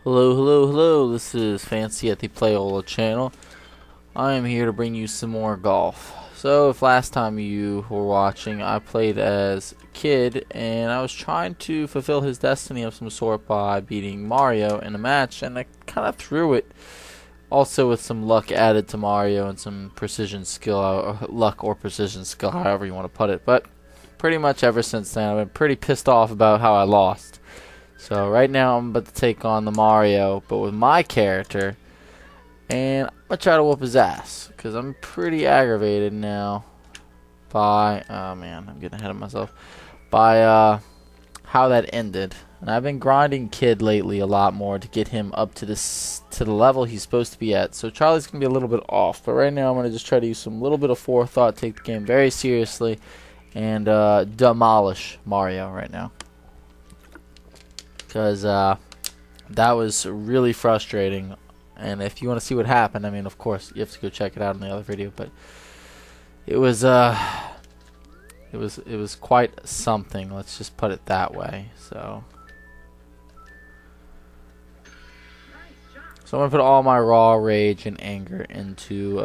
Hello, hello, hello. This is Fancy at the Playola channel. I am here to bring you some more golf. So, if last time you were watching, I played as Kid, and I was trying to fulfill his destiny of some sort by beating Mario in a match, and I kind of threw it. Also, with some luck added to Mario and some precision skill, luck or precision skill, however you want to put it. But pretty much ever since then, I've been pretty pissed off about how I lost. So right now I'm about to take on the Mario, but with my character, and I'm going to try to whoop his ass, because I'm pretty aggravated now by, oh man, I'm getting ahead of myself, by how that ended. And I've been grinding Kid lately a lot more to get him up to the level he's supposed to be at. So Charlie's going to be a little bit off, but right now I'm going to just try to use some little bit of forethought, take the game very seriously, and demolish Mario right now. Because that was really frustrating, and if you want to see what happened, I mean, of course, you have to go check it out in the other video. But it was quite something. Let's just put it that way. So I'm gonna put all my raw rage and anger into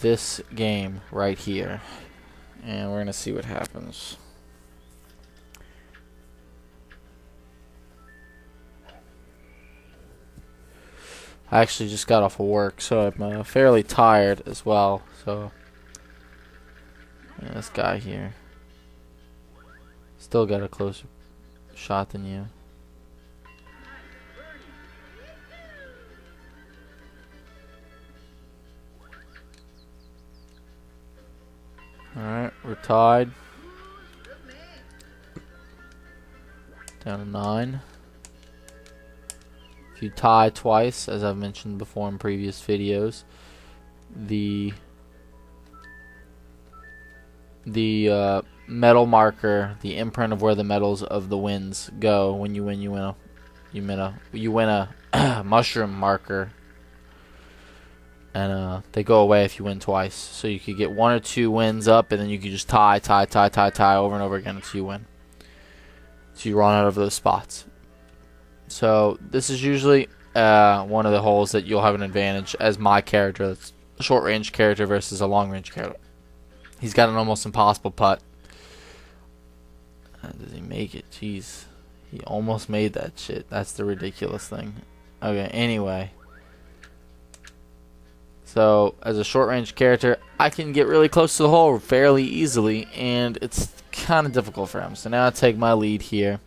this game right here, and we're gonna see what happens. I actually just got off of work, so I'm fairly tired as well. So, yeah, this guy here still got a closer shot than you. Alright, we're tied. Down to 9. If you tie twice, as I've mentioned before in previous videos, the metal marker, the imprint of where the medals of the wins go, when you win, you win a mushroom marker, and they go away if you win twice. So you could get 1 or 2 wins up, and then you could just tie over and over again until you win. So you run out of those spots. So this is usually one of the holes that you'll have an advantage as my character. That's a short range character versus a long range character. He's got an almost impossible putt. Does he make it? Jeez. He almost made that shit. That's the ridiculous thing. Okay, anyway. So as a short range character, I can get really close to the hole fairly easily, and it's kind of difficult for him. So now I take my lead here.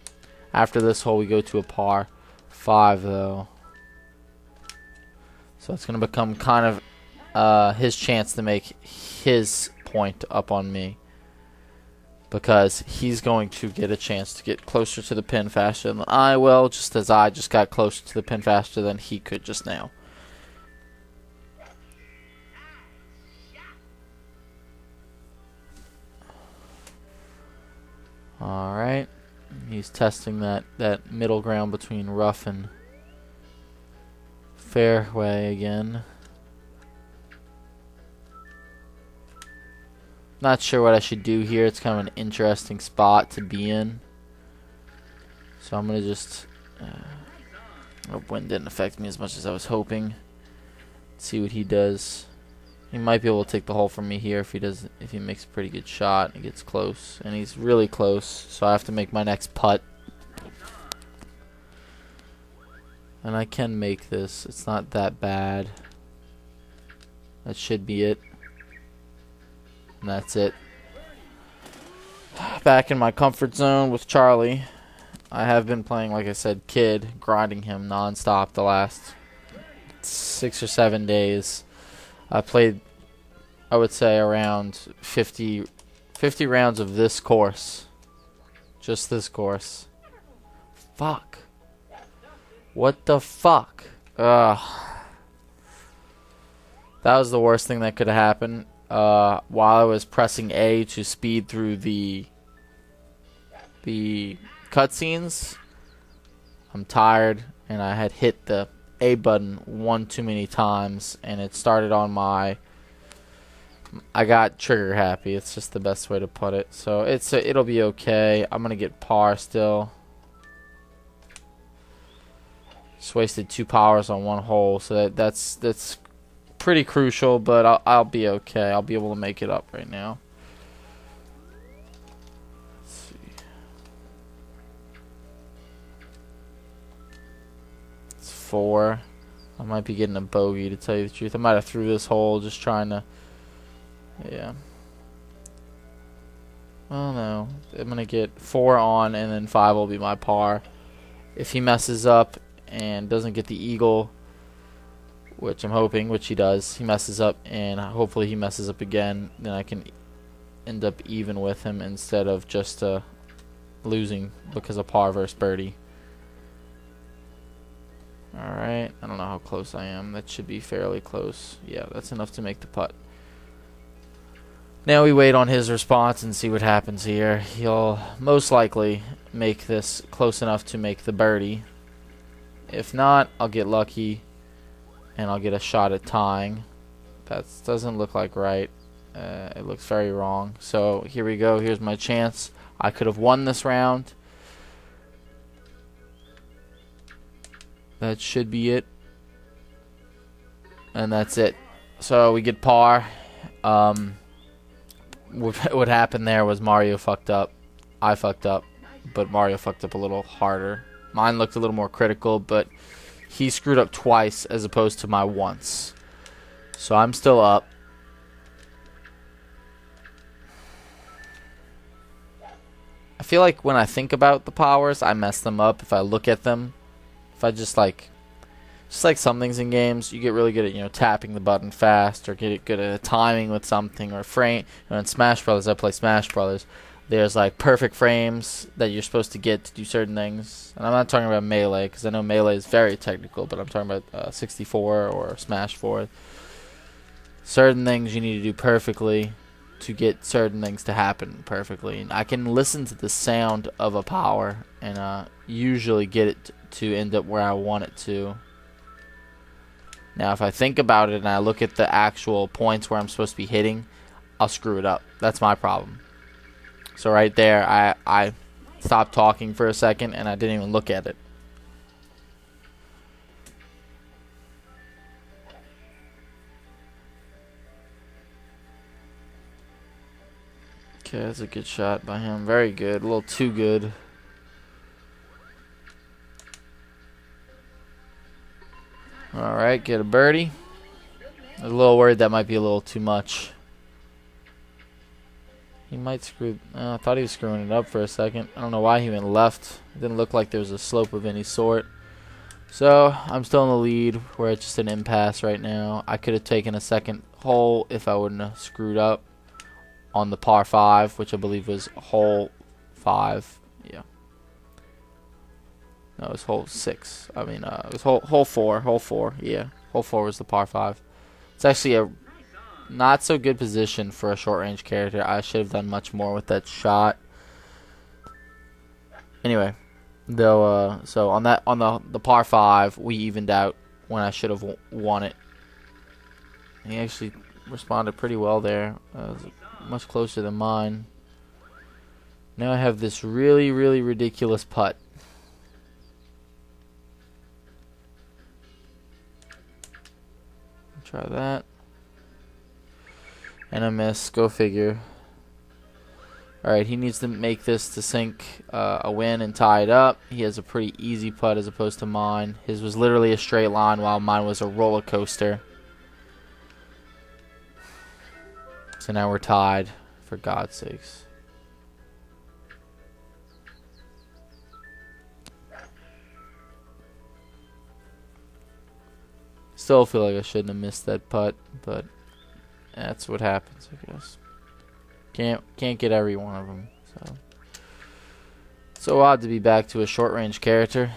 After this hole, we go to a par 5, though. So it's going to become kind of his chance to make his point up on me, because he's going to get a chance to get closer to the pin faster than I will, just as I just got closer to the pin faster than he could just now. Alright. He's testing that middle ground between rough and fairway again. Not sure what I should do here. It's kind of an interesting spot to be in. So I'm going to just... hope wind didn't affect me as much as I was hoping. Let's see what he does. He might be able to take the hole from me here if he makes a pretty good shot and gets close. And he's really close, so I have to make my next putt. And I can make this. It's not that bad. That should be it. And that's it. Back in my comfort zone with Charlie. I have been playing, like I said, Kid, grinding him non-stop the last 6 or 7 days. I played, I would say, around 50 rounds of this course. Just this course. Fuck. What the fuck? Ugh. That was the worst thing that could have happened. While I was pressing A to speed through the cutscenes, I'm tired, and I had hit the A button one too many times, and it started on my... I got trigger happy. It's just the best way to put it. So it'll be okay. I'm gonna get par still. Just wasted 2 powers on 1 hole, so that's pretty crucial, but I'll be okay. I'll be able to make it up right now. Let's see. It's 4. I might be getting a bogey, to tell you the truth. I might have threw this hole just trying to... Yeah. Well, no. I'm going to get 4 on, and then 5 will be my par. If he messes up and doesn't get the eagle, which I'm hoping, which he does, he messes up, and hopefully he messes up again, then I can end up even with him instead of just losing because of par versus birdie. Alright, I don't know how close I am. That should be fairly close. Yeah, that's enough to make the putt. Now we wait on his response and see what happens here. He'll most likely make this close enough to make the birdie. If not, I'll get lucky and I'll get a shot at tying. That doesn't look like right. It looks very wrong. So here we go. Here's my chance. I could have won this round. That should be it. And that's it. So we get par. What happened there was Mario fucked up. I fucked up. But Mario fucked up a little harder. Mine looked a little more critical, but he screwed up twice as opposed to my once. So I'm still up. I feel like when I think about the powers, I mess them up if I look at them. If I just like some things in games, you get really good at, tapping the button fast, or get good at timing with something, or frame. In Smash Brothers, I play Smash Brothers. There's like perfect frames that you're supposed to get to do certain things. And I'm not talking about Melee, because I know Melee is very technical, but I'm talking about 64 or Smash 4. Certain things you need to do perfectly to get certain things to happen perfectly. And I can listen to the sound of a power and usually get it to end up where I want it to. Now, if I think about it and I look at the actual points where I'm supposed to be hitting, I'll screw it up. That's my problem. So right there, I stopped talking for a second and I didn't even look at it. Okay, that's a good shot by him. Very good. A little too good. Alright, get a birdie. I was a little worried that might be a little too much. He might screw... I thought he was screwing it up for a second. I don't know why he went left. It didn't look like there was a slope of any sort. So, I'm still in the lead. We're at just an impasse right now. I could have taken a second hole if I wouldn't have screwed up on the par 5, which I believe was hole 5. Yeah. No, it was hole 6. I mean, it was hole 4. Hole 4, yeah. Hole 4 was the par 5. It's actually a not so good position for a short range character. I should have done much more with that shot. Anyway, though, so on the par 5, we evened out when I should have won it. He actually responded pretty well there. Much closer than mine. Now I have this really, really ridiculous putt. Try that. And a miss. Go figure. Alright, he needs to make this to sink a win and tie it up. He has a pretty easy putt as opposed to mine. His was literally a straight line while mine was a roller coaster. So now we're tied, for God's sakes. Still feel like I shouldn't have missed that putt, but that's what happens, I guess. Can't get every one of them. So odd to be back to a short range character.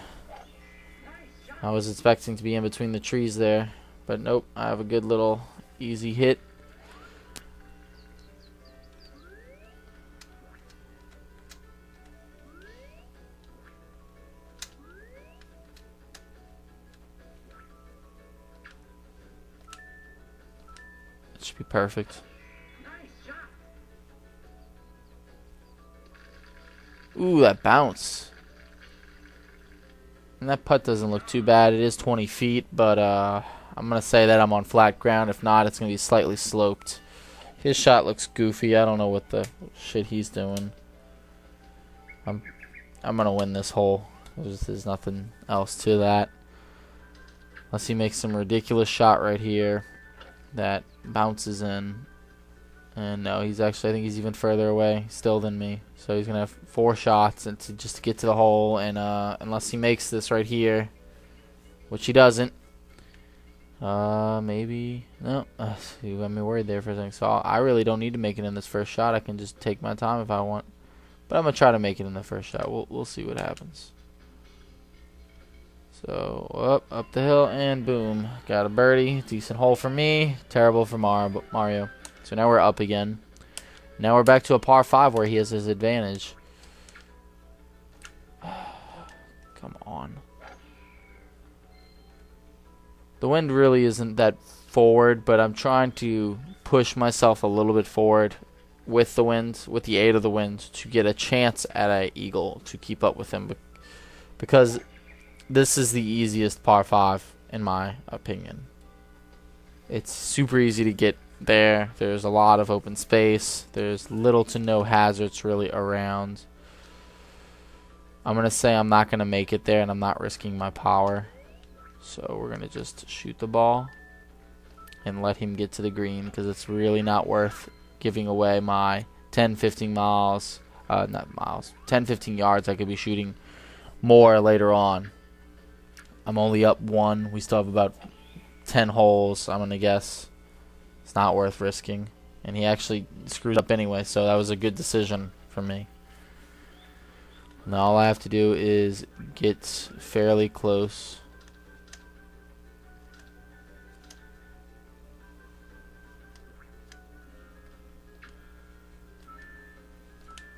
I was expecting to be in between the trees there, but nope. I have a good little easy hit. Should be perfect. Ooh, that bounce. And that putt doesn't look too bad. It is 20 feet, but I'm going to say that I'm on flat ground. If not, it's going to be slightly sloped. His shot looks goofy. I don't know what the shit he's doing. I'm going to win this hole. There's nothing else to that. Unless he makes some ridiculous shot right here that bounces in. And no, he's actually, I think he's even further away still than me. So he's going to have 4 shots just to get to the hole. And unless he makes this right here, which he doesn't. Maybe. No. You got me worried there for a second. So I really don't need to make it in this first shot. I can just take my time if I want. But I'm going to try to make it in the first shot. We'll see what happens. So, up the hill, and boom. Got a birdie. Decent hole for me. Terrible for Mario. So now we're up again. Now we're back to a par 5 where he has his advantage. Come on. The wind really isn't that forward, but I'm trying to push myself a little bit forward with the wind, with the aid of the wind, to get a chance at an eagle to keep up with him. Because this is the easiest par 5, in my opinion. It's super easy to get there. There's a lot of open space. There's little to no hazards really around. I'm going to say I'm not going to make it there, and I'm not risking my power. So we're going to just shoot the ball and let him get to the green, because it's really not worth giving away my 10, 15 miles. Not miles. 10, 15 yards. I could be shooting more later on. I'm only up 1. We still have about 10 holes, I'm going to guess. It's not worth risking. And he actually screwed up anyway, so that was a good decision for me. Now all I have to do is get fairly close.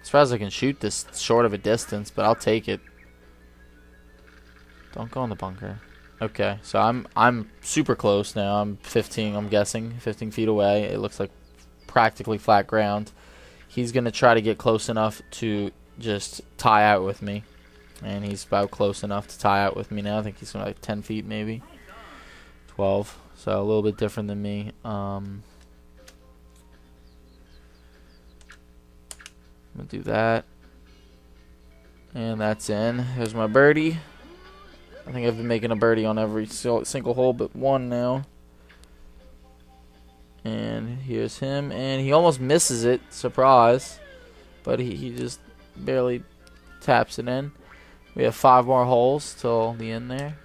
As far as I can shoot this short of a distance, but I'll take it. Don't go in the bunker. Okay, so I'm super close now. I'm 15, I'm guessing, 15 feet away. It looks like practically flat ground. He's going to try to get close enough to just tie out with me. And he's about close enough to tie out with me now. I think he's going to like 10 feet maybe. 12. So a little bit different than me. I'm going to do that. And that's in. There's my birdie. I think I've been making a birdie on every single hole but one now. And here's him. And he almost misses it. Surprise. But he just barely taps it in. We have 5 more holes till the end there.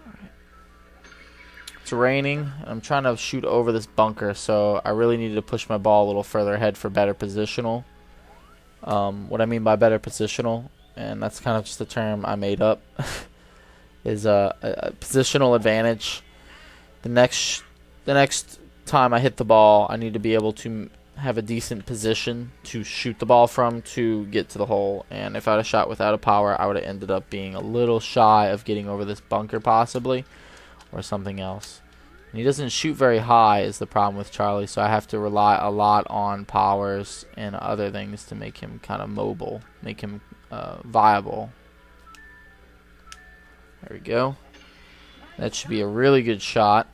Alright. It's raining. I'm trying to shoot over this bunker, so I really needed to push my ball a little further ahead for better positional. What I mean by better positional, and that's kind of just a term I made up, is a positional advantage. The next time I hit the ball, I need to be able to have a decent position to shoot the ball from to get to the hole. And if I had a shot without a power, I would have ended up being a little shy of getting over this bunker possibly, or something else. And he doesn't shoot very high is the problem with Charlie, so I have to rely a lot on powers and other things to make him kind of mobile, make him viable. There we go. That should be a really good shot.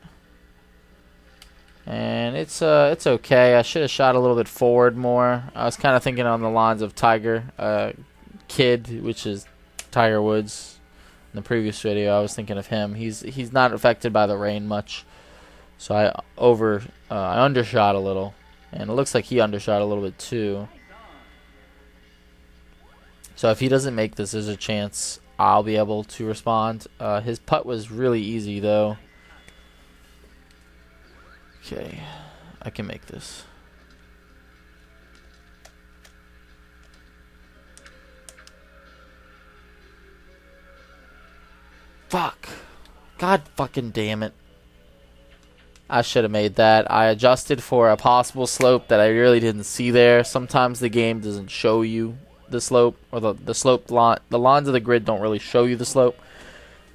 And it's okay. I should have shot a little bit forward more. I was kind of thinking on the lines of Tiger Kid, which is Tiger Woods. In the previous video, I was thinking of him. He's not affected by the rain much. So I undershot a little, and it looks like he undershot a little bit too. So if he doesn't make this, there's a chance I'll be able to respond. His putt was really easy though. Okay, I can make this. Fuck. God fucking damn it. I should have made that. I adjusted for a possible slope that I really didn't see there. Sometimes the game doesn't show you the slope, or the slope line. The lines of the grid don't really show you the slope.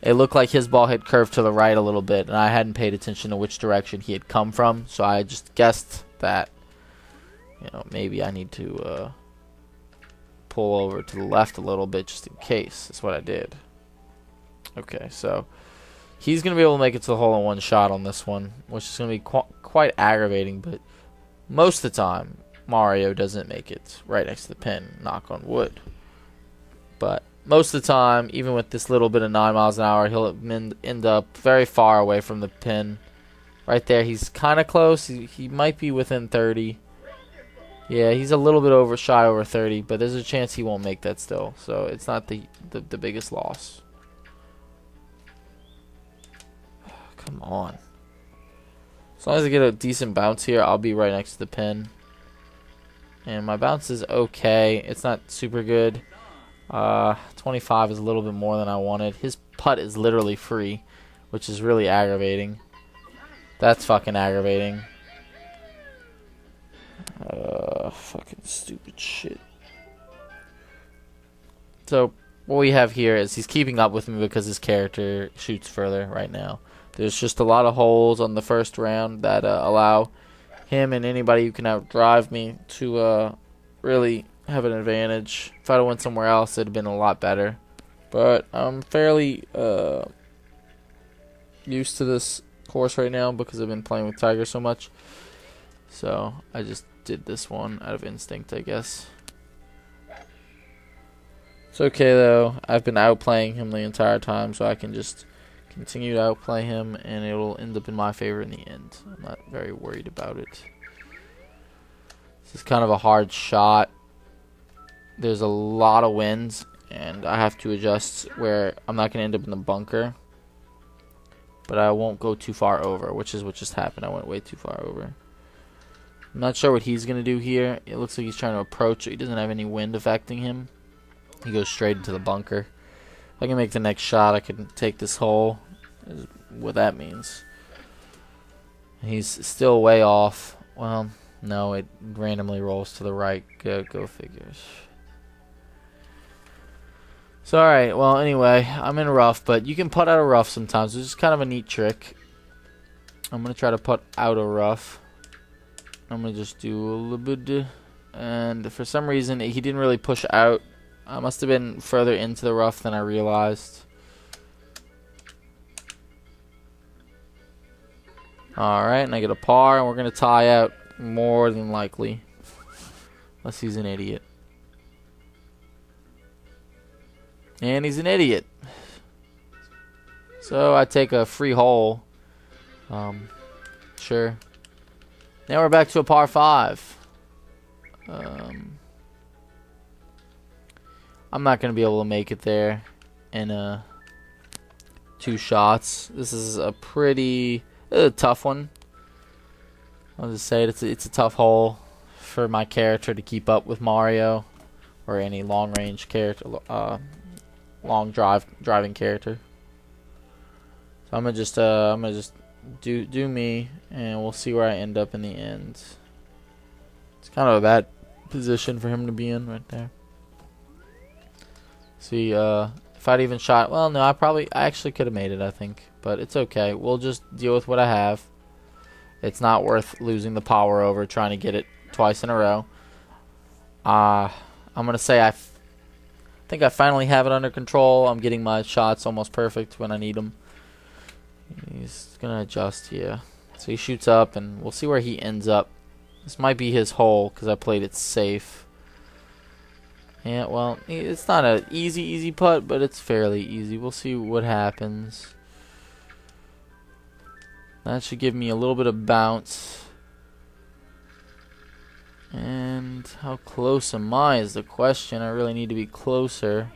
It looked like his ball had curved to the right a little bit, and I hadn't paid attention to which direction he had come from, so I just guessed that, maybe I need to pull over to the left a little bit just in case. That's what I did. Okay, so he's going to be able to make it to the hole in one shot on this one, which is going to be quite aggravating, but most of the time, Mario doesn't make it right next to the pin, knock on wood. But most of the time, even with this little bit of 9 miles an hour, he'll end up very far away from the pin. Right there, he's kind of close. He might be within 30. Yeah, he's a little bit shy over 30, but there's a chance he won't make that still. So it's not the biggest loss. Come on. As long as I get a decent bounce here, I'll be right next to the pin. And my bounce is okay. It's not super good. 25 is a little bit more than I wanted. His putt is literally free, which is really aggravating. That's fucking aggravating. Fucking stupid shit. So what we have here is he's keeping up with me because his character shoots further right now. There's just a lot of holes on the first round that allow him and anybody who can outdrive me to really have an advantage. If I'd have went somewhere else, it'd have been a lot better. But I'm fairly used to this course right now because I've been playing with Tiger so much. So I just did this one out of instinct, I guess. It's okay though. I've been outplaying him the entire time, so I can just continue to outplay him, and it'll end up in my favor in the end. I'm not very worried about it. This is kind of a hard shot. There's a lot of winds, and I have to adjust where I'm not going to end up in the bunker. But I won't go too far over, which is what just happened. I went way too far over. I'm not sure what he's going to do here. It looks like he's trying to approach it. He doesn't have any wind affecting him. He goes straight into the bunker. If I can make the next shot, I can take this hole. Is what that means. He's still way off. Well, no, it randomly rolls to the right. Go figures. So, alright, well, anyway, I'm in rough, but you can putt out of rough sometimes, which is kind of a neat trick. I'm going to try to putt out of rough. I'm going to just do a little bit, and for some reason, he didn't really push out. I must have been further into the rough than I realized. Alright, and I get a par, and we're going to tie out more than likely. Unless he's an idiot. And he's an idiot. So I take a free hole. Sure. Now we're back to a par 5. I'm not going to be able to make it there in 2 shots. This is a pretty tough one. I'll just say it's a tough hole for my character to keep up with Mario or any long range character, long driving character. So I'm gonna just do me, and we'll see where I end up in the end. It's kind of a bad position for him to be in right there. See, if I'd even shot, well, no, I actually could have made it, I think, but it's okay. We'll just deal with what I have. It's not worth losing the power over trying to get it twice in a row. I'm gonna say I think I finally have it under control. I'm getting my shots almost perfect when I need them. He's gonna adjust here, so he shoots up, and we'll see where he ends up. This might be his hole because I played it safe. Yeah, well, it's not an easy putt, but it's fairly easy. We'll see what happens. That should give me a little bit of bounce. And how close am I is the question. I really need to be closer.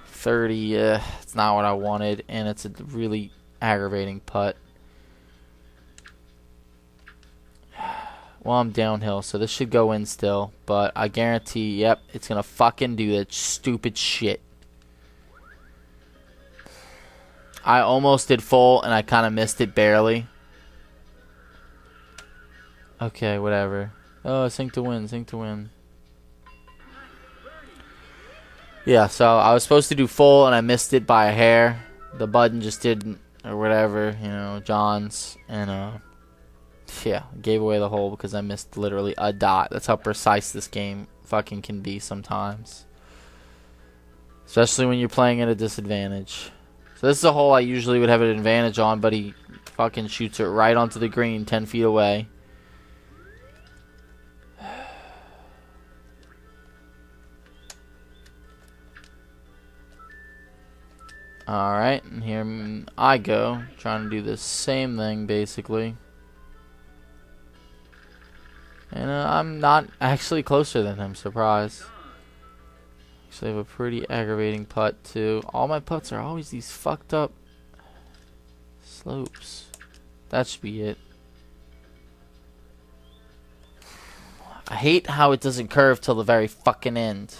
30, it's not what I wanted, and it's a really aggravating putt. Well, I'm downhill, so this should go in still. But I guarantee, yep, it's going to fucking do that stupid shit. I almost did full, and I kind of missed it barely. Okay, whatever. Oh, sink to win, sink to win. Yeah, so I was supposed to do full, and I missed it by a hair. The button just didn't, or whatever, you know, John's. And, yeah, gave away the hole because I missed literally a dot. That's how precise this game fucking can be sometimes. Especially when you're playing at a disadvantage. So this is a hole I usually would have an advantage on, but he fucking shoots it right onto the green 10 feet away. Alright, and here I go, trying to do the same thing, basically. And I'm not actually closer than him, surprise. Actually, I have a pretty aggravating putt, too. All my putts are always these fucked up slopes. That should be it. I hate how it doesn't curve till the very fucking end.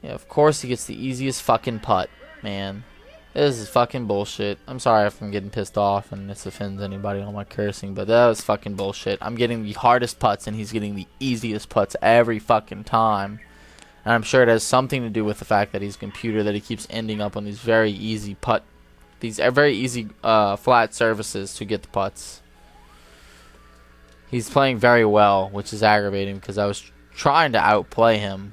Yeah, of course he gets the easiest fucking putt, man. This is fucking bullshit. I'm sorry if I'm getting pissed off and this offends anybody on my cursing, but that was fucking bullshit. I'm getting the hardest putts and he's getting the easiest putts every fucking time. And I'm sure it has something to do with the fact that he's a computer, that he keeps ending up on these very easy very easy flat surfaces to get the putts. He's playing very well, which is aggravating because I was trying to outplay him.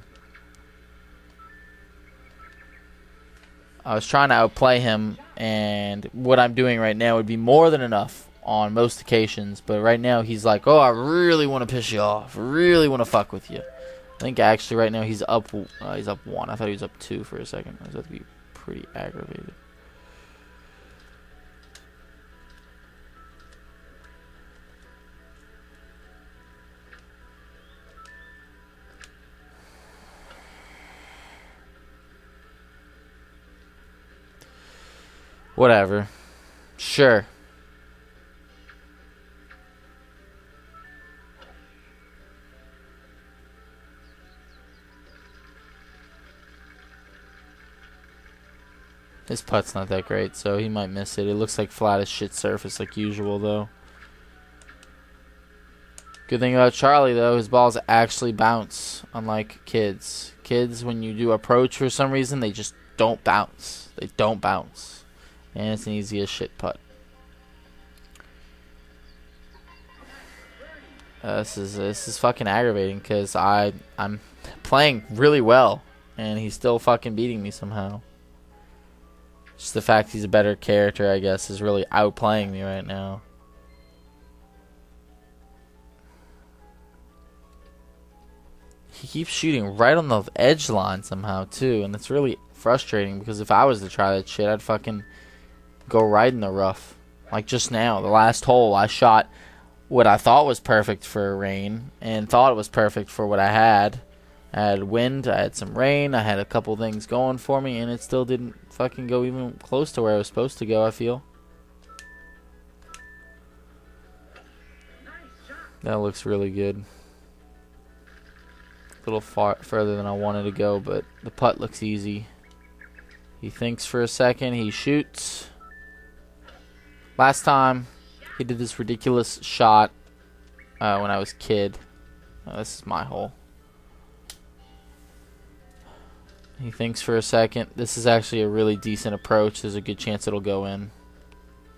And what I'm doing right now would be more than enough on most occasions. But right now, he's like, oh, I really want to piss you off. I really want to fuck with you. I think actually right now he's up 1. I thought he was up 2 for a second. I was about to be pretty aggravated. Whatever. Sure. His putt's not that great, so he might miss it. It looks like flat as shit surface like usual, though. Good thing about Charlie, though, his balls actually bounce, unlike kids. Kids, when you do approach for some reason, they just don't bounce. They don't bounce. And it's an easy as shit putt. This is fucking aggravating because I'm playing really well and he's still fucking beating me somehow. Just the fact he's a better character, I guess, is really outplaying me right now. He keeps shooting right on the edge line somehow too, and it's really frustrating because if I was to try that shit, I'd fucking go right in the rough. Like just now, the last hole, I shot what I thought was perfect for rain and thought it was perfect for what I had. I had wind, I had some rain, I had a couple things going for me, and it still didn't fucking go even close to where I was supposed to go, I feel. That looks really good. A little far further than I wanted to go, but the putt looks easy. He thinks for a second, he shoots. Last time, he did this ridiculous shot when I was a kid. This is my hole. He thinks for a second. This is actually a really decent approach. There's a good chance it'll go in.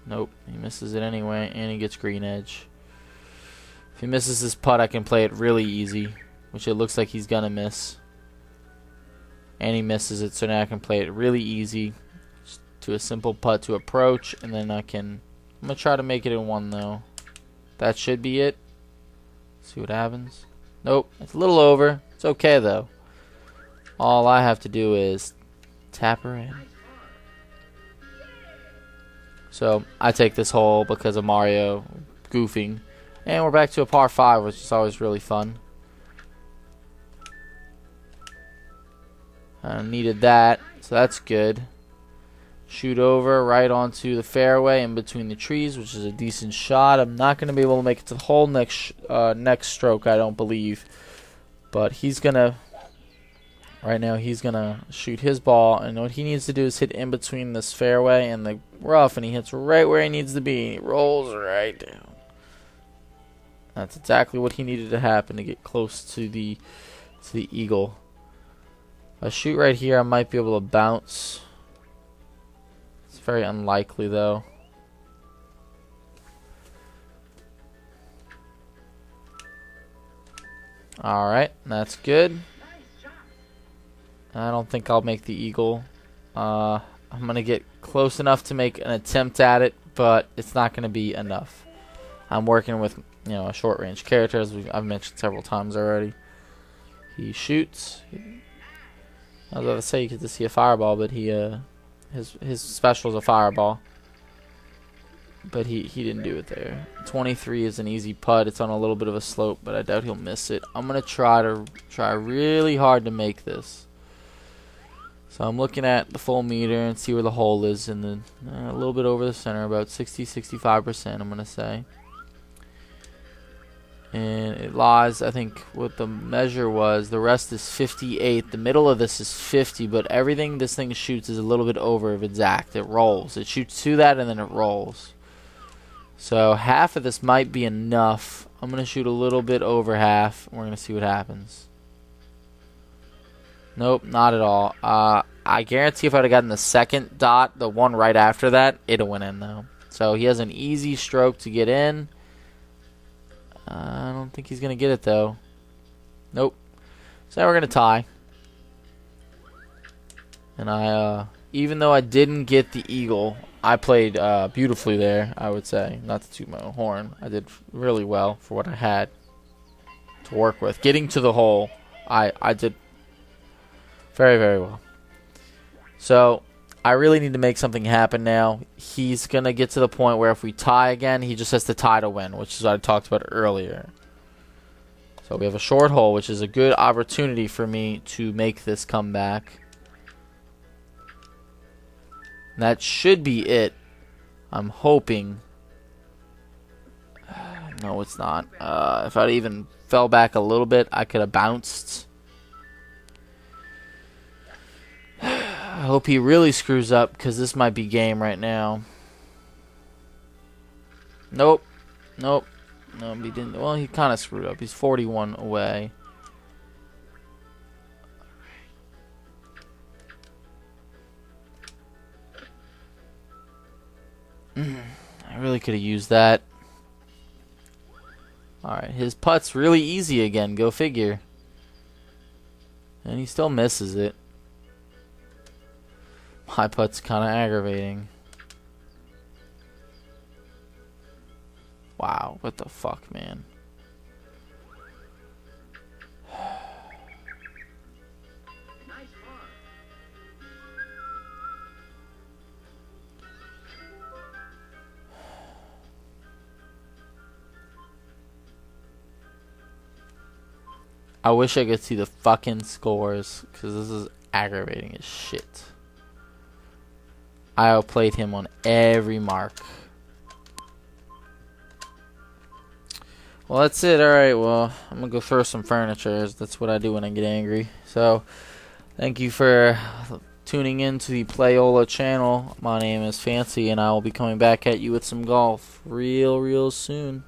Nope, he misses it anyway, and he gets green edge. If he misses this putt, I can play it really easy, which it looks like he's gonna miss. And he misses it, so now I can play it really easy. Just to a simple putt to approach, and then I'm gonna try to make it in 1 though. That should be it. See what happens. Nope, it's a little over. It's okay though. All I have to do is tap her in. So I take this hole because of Mario goofing. And we're back to a par 5, which is always really fun. I needed that, so that's good. Shoot over right onto the fairway in between the trees, which is a decent shot. I'm not going to be able to make it to the hole next stroke, I don't believe. But he's going to... Right now, he's going to shoot his ball, and what he needs to do is hit in between this fairway and the rough, and he hits right where he needs to be, and he rolls right down. That's exactly what he needed to happen to get close to the eagle. If I shoot right here, I might be able to bounce. It's very unlikely, though. Alright, that's good. I don't think I'll make the eagle. I'm going to get close enough to make an attempt at it, but it's not going to be enough. I'm working with, a short-range character, as I've mentioned several times already. He shoots. I was about to say you get to see a fireball, but his special is a fireball. But he didn't do it there. 23 is an easy putt. It's on a little bit of a slope, but I doubt he'll miss it. I'm going to try really hard to make this. So I'm looking at the full meter and see where the hole is, and then a little bit over the center, about 65%, I'm going to say. And it lies, I think what the measure was, the rest is 58. The middle of this is 50, but everything this thing shoots is a little bit over if it's exact. It rolls. It shoots to that and then it rolls. So half of this might be enough. I'm going to shoot a little bit over half. We're going to see what happens. Nope, not at all. I guarantee if I would have gotten the second dot, the one right after that, it would have went in though. So he has an easy stroke to get in. I don't think he's going to get it though. Nope. So now we're going to tie. And even though I didn't get the eagle, I played beautifully there, I would say. Not to toot my own horn. I did really well for what I had to work with. Getting to the hole, I did very, very well. So I really need to make something happen now. He's going to get to the point where if we tie again, he just has to tie to win, which is what I talked about earlier. So we have a short hole, which is a good opportunity for me to make this comeback. That should be it. I'm hoping. No, it's not. If I even fell back a little bit, I could have bounced. I hope he really screws up, because this might be game right now. Nope. Nope. No, he didn't. Well, he kind of screwed up. He's 41 away. I really could have used that. Alright, his putt's really easy again. Go figure. And he still misses it. My putt's kind of aggravating. Wow, what the fuck, man. I wish I could see the fucking scores, because this is aggravating as shit. I outplayed him on every mark. Well, that's it. Alright, well, I'm going to go throw some furniture. That's what I do when I get angry. So, thank you for tuning in to the Playola channel. My name is Fancy, and I will be coming back at you with some golf real soon.